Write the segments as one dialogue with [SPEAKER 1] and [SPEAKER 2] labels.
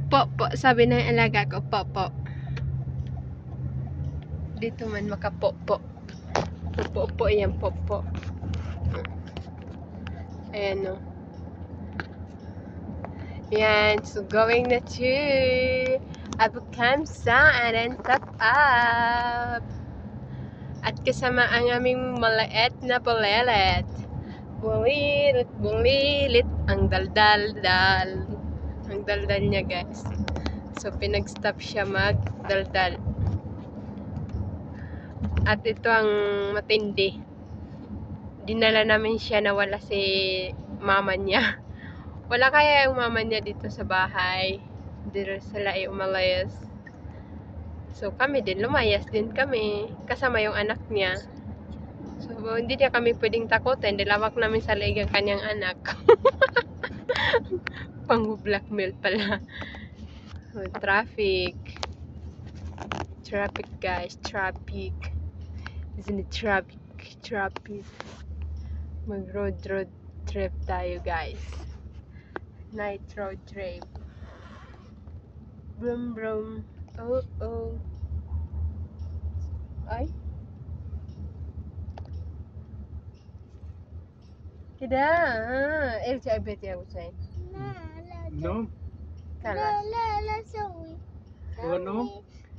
[SPEAKER 1] Po, sabi ng alaga ko, po. Dito man makapo. Po, yan, po. Ayan, no. Yan, so going na to Abu Kamsa and top up. At kasama ang aming maliit na bolelet. Bulilit. Ang daldal. Ang daldal niya, guys. So, pinag-stop siya mag-daldal. At ito ang matindi. Dinala namin siya na wala si mama niya. Wala kaya yung mama niya dito sa bahay. Dito sila ay umalayas. So, kami din. Lumayas din kami. Kasama yung anak niya. So, hindi niya kami pwedeng takutin. Dilawak namin sa leeg ang kanyang anak. Pang-blackmail pala. Oh, traffic. Traffic, guys. Traffic. Isn't it traffic? Mag-road trip tayo, guys. Night road trip. Brum. Oh. Ay. Kida. ارجع البيت يا حسين.
[SPEAKER 2] نوم
[SPEAKER 3] لا سوي.
[SPEAKER 2] هو نوم؟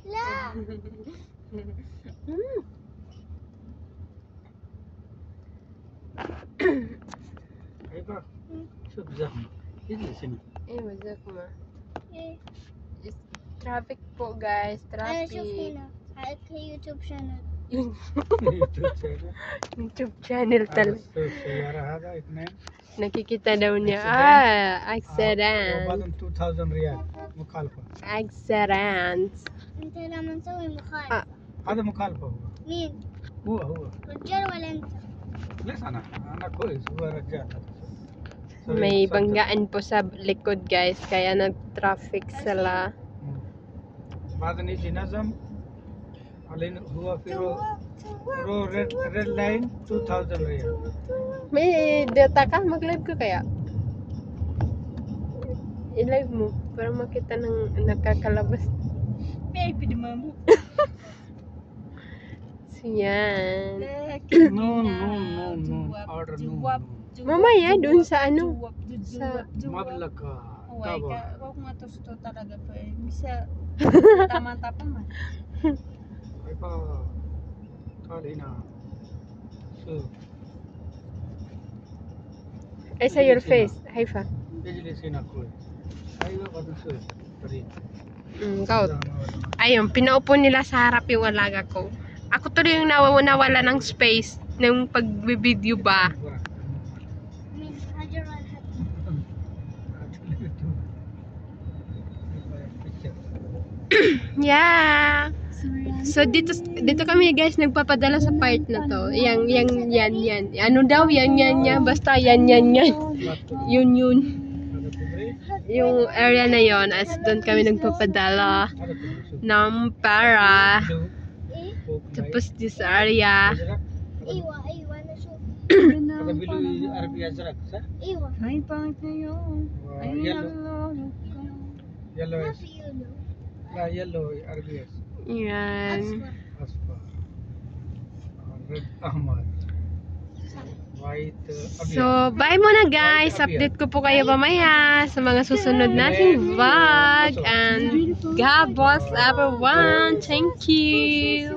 [SPEAKER 3] لا.
[SPEAKER 2] ايوه شوف زحمة اجلس هنا.
[SPEAKER 1] ايوه زحمة.
[SPEAKER 3] إيه.
[SPEAKER 1] Traffic po, guys.
[SPEAKER 3] أنا شوف
[SPEAKER 1] Traffic.
[SPEAKER 3] هنا. هاك يوتيوب شانل.
[SPEAKER 1] YouTube channel talaga.
[SPEAKER 2] السيارة هذا اثنين
[SPEAKER 1] Nakikita daw niya. Accident.
[SPEAKER 2] وبعدين 2000 ريال مخالفة.
[SPEAKER 1] Accident.
[SPEAKER 3] أنت لما نسوي مخالفة.
[SPEAKER 2] هذا مخالفة هو.
[SPEAKER 3] مين؟
[SPEAKER 2] هو
[SPEAKER 3] رجال ولا أنت؟
[SPEAKER 2] ليش أنا كويس هو رجال.
[SPEAKER 1] May banggaan po sa likod, guys. Kaya nag-traffic sila.
[SPEAKER 2] بعدين يجي نظم علينا هو في رو ريد لاين 2000 ريال.
[SPEAKER 1] May data ka? Mag-live ka kaya? I-live mo para makita ng nakakalabas.
[SPEAKER 3] بيبي مامو.
[SPEAKER 1] So, yan.
[SPEAKER 2] No. Order no.
[SPEAKER 1] Mamaya, dun sa ano? Sa...
[SPEAKER 2] مبلغ
[SPEAKER 4] Huwag
[SPEAKER 2] طبعا.
[SPEAKER 4] ka, huwag matusto talaga po eh. Misa, tama-tapa man.
[SPEAKER 2] هيبقى تعال هنا شوف
[SPEAKER 1] Isa your face. Haifa.
[SPEAKER 2] اجلس هنا كويس. ايوه بعدين شوف طريق.
[SPEAKER 1] Ikaw. Ayun, pinaupo nila sa harap yung alaga ko. Ako tuloy yung nawala ng space ng pag-video ba.
[SPEAKER 3] مين؟ هاجر ولا حد؟
[SPEAKER 1] Yeah. So dito kami, guys, nagpapadala sa part na to. Yan. Ano daw yan. Basta yan. Yun. Yung area na yon, as doon kami nagpapadala ng para. Tapos this area.
[SPEAKER 3] أيوة أنا شوف.
[SPEAKER 2] هذا بلو عربي ازرق صح؟
[SPEAKER 3] أيوة.
[SPEAKER 4] Ay, pangit na yun. Ay,
[SPEAKER 2] يلو
[SPEAKER 4] nalolo.
[SPEAKER 2] يلو
[SPEAKER 3] ما في يلو.
[SPEAKER 2] لا يلو عربي
[SPEAKER 1] Yan.
[SPEAKER 3] أصفر.
[SPEAKER 2] اصفر ريد احمر وايت
[SPEAKER 1] So, bye muna, guys. Update ko po kayo mamaya sa mga susunod nating vlog. And God bless everyone. Thank you.